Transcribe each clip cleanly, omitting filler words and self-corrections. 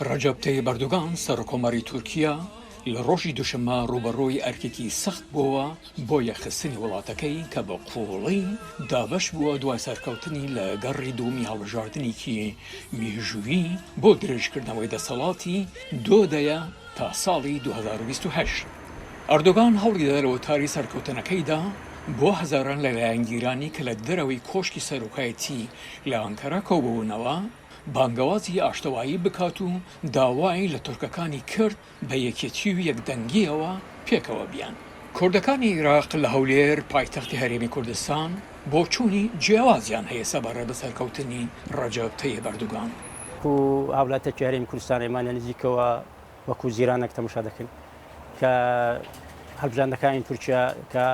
ڕەجەب تەیب ئەردۆغان سەرۆکۆمەری تورکیا لە ڕۆژی دووشەممە ڕوبەڕۆی ئەرکێکی سەخت بووەوە بۆ یەخستنی وڵاتەکەی کە بە قوڵی دابەش بووە دوای سەرکەوتنی لە گەڕی دووەمی هەڵبژاردنێکی مێژووی بۆ درێژکردنەوەی دەسەڵاتی دۆدەیە تا ساڵی 2028. ئەردۆغان هەوڵی دا لە وتاری سەرکەوتنەکەیدا بۆ هەزاران لەلایەنگیرانی کە لە دەرەوەی کۆشکی سەرۆکایەتی لە ئەنکەرا کۆبوونەوە بانگەوازی ئاشتەوایی بکات و داوای لە تورکەکانی کرد بە یەکێتی و یەکدەنگیەوە پێکەوە بیان. کوردەکانی عێراق لە هەولێر پایتەختی هەرێمی کوردستان بۆ چوونی جیاوازیان هەیە سەبارەت بە سەرکەوتنی ڕەجەب تەیب ئەردۆغان. هاوڵاتێکی هەرێمی کوردستان ئێمانە نزیکەوە وەکو زیرانێک تەماشا دەکەن کە هەڵبژاردنەکانی تورکیا کە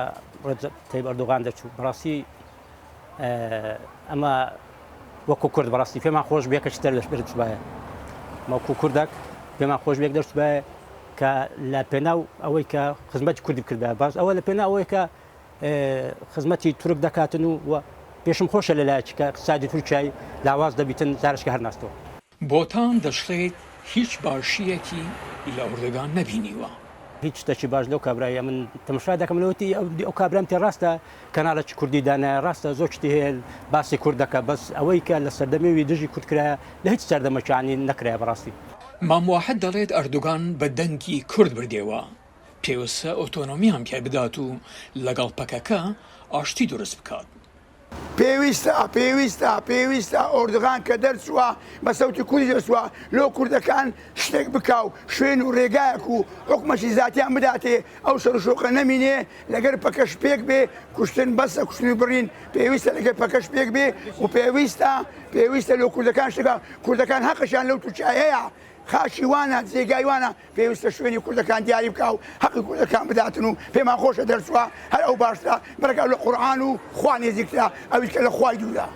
ڕەجەب تەیب ئەردۆغان دەچوو. بەڕاستی ئەمە وەکو کورد بەڕاستی پێمان خۆش بێ کە چتر دەست بایە وەکو کوردێک پێمان خۆش بێک دەست بایە کە لە پێناو ئەوەی کە خزمەتی کوردی بکردبێ باش ئەوە لە پێناو ئەوەی کە خزمەتی تورک دەکاتن و پێشم خۆشە لەلایەکی کە اقتصادی تورکیای لاواز دەبیتن زارشکە هەرناستەوە. بۆتان دەشڵێت هیچ باشیەکی لە ئەردۆغان نەبینیوە. هیچ شتێکی باش لەو کابرایە من تەماشا دەکەم لەوەتی ئەو کابرام تێ ڕاستە کەناڵێکی کوردی دانایە ڕاستە زۆر شتی هەیە باسی کورد دەکات بەس ئەوەی کە لە سەردەمەوی دژی کوردکرایە لە هیچ سەردەمەکانی نەکرایە بەڕاستی. مام واحد دەڵێت ئەردۆغان بە دەنگی کورد بردێەوە پێویستە ئۆتۆنۆمیان پێ بدات و لەگەڵ پەکەکە ئاشتی دروست بکات. پێویستە ئەردۆغان کە دەرچووە بە سەوتی کوردی دەچووە لۆ کوردەکان شتێک بکاو شوێن و ڕێگایەک و حکومەتی زاتیان بداتێ ئەو شەڕشۆقە نەمینێ لەگەر پەکەش پێک بێ کوشتن بەسە کوشتنی بڕین پێویستە لەگەر پەکەش پێک بێ و پێویستە لۆ کوردەکان شتێکە کوردەکان حەقشیان لەو تووچایەیە خاشی وانە جێگای وانە پێویستە شوێنی کوردەکان دیاری بکاو حەقی کوردەکان بداتن و پێمان خۆشە دەرچووە هەر ئەو باشترە بەرەکەو لە قورئان و خوا نێزیکترا ئەویش کە لە خوای دوورە.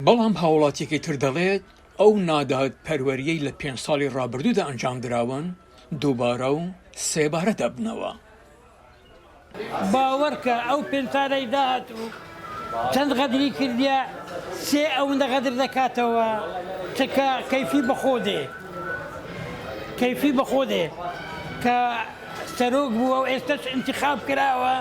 بەڵام هاوڵاتیەکی تر دەڵێت ئەو نادات پەروەریەی لە 5 ساڵی ڕابردوودا ئەنجام دراون دووبارە و سێبارە دەبنەوە. باوەڕکە ئەو 5 ساڵەی داهاتوو چەند غەدری کردیە سێ ئەوەندە غەدر دەکاتەوە چکە کەیفی بەخۆدێ کە سەرۆک بووە و ئێستاش انتخاب کراوە.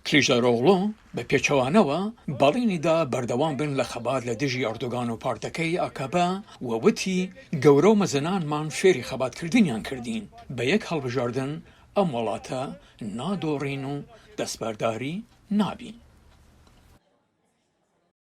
کلیژدارۆغڵۆ بە پێچەوانەوە بەڵێنیدا بەردەوام بن لە خەبات لە دژی ئەردۆغان و پارتەکەی ئاکەبە وەوتی گەورە و مەزەنانمان فێری خەباتکردنیان کردین بە یەک هەڵبژاردن ئەم وڵاتە نادۆڕین و دەستبەرداری نابین.